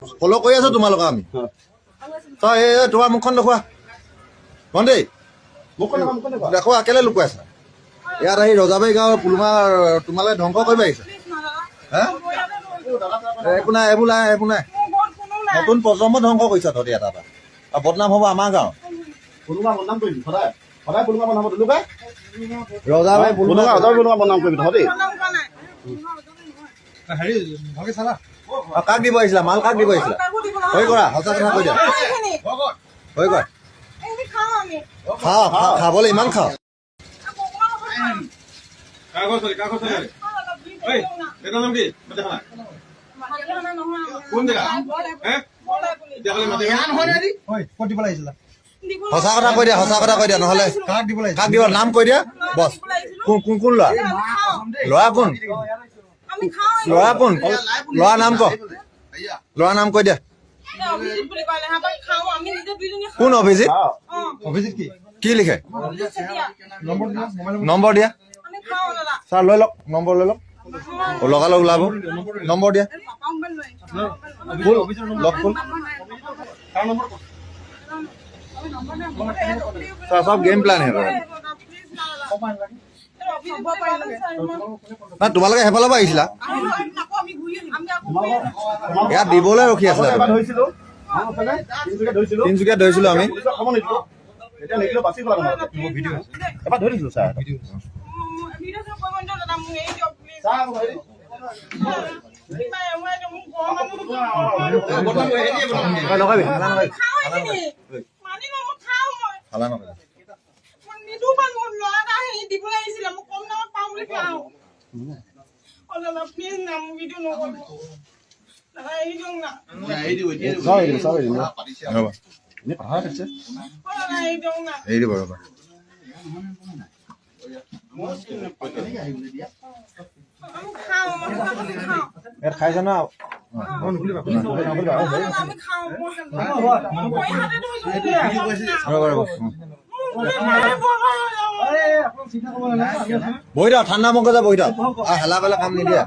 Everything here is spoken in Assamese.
ফলো কৰি আছো তোমালোকক আমি তই এই তোমাৰ মুখখন দেখুৱা ভণ্টি দেখুৱা কেলে লুকুৱাই আছা ইয়াত আহি ৰজাবাৰী গাঁৱৰ পুলুমা তোমালে ধ্বংস কৰিব আহিছে হা একো নাই এইবোৰ নাই এইবোৰ নাই নতুন প্ৰজন্ম ধ্বংস কৰিছা তহঁতি এটা এটা আৰু বদনাম হ'ব আমাৰ গাঁৱত ৰজাবাৰী পুলুমা বদনাম কৰিবি তহঁতি কাক দিব আহিছিলা মাল কাক দিব আহিছিলা হৈ কৰা সঁচা কথা কৈ দিয়া হৈ কৰা খাওঁ খাবলৈ ইমান খাওঁ সঁচা কথা কৈ দিয়া সঁচা কথা কৈ দিয়া নহলে কাক দিব নাম কৈ দিয়া বছ কোন কোন ল'ৰা ল'ৰা কোন ল'ৰা কোন ল'ৰা নাম ক ল'ৰা নাম কৈ দিয়া কোন অভিজিত অভিজিত কি লিখে নম্বৰ দিয়া ছাৰ লৈ লওক নম্বৰ লৈ লওক লগালগ ওলাব নম্বৰ দিয়া লগ ফুল ছাৰ চব গেম প্লেন হে তোমালোকে সেইফালৰ পৰা আহিছিলা ইয়াত দিবলৈ ৰখি আছিলা তিনিচুকীয়াত ধৰিছিলো আমি খাইছে না বহি থাক ঠাণ্ডা মগজে বহি থাক হেলা পেলা কাম নিদিয়া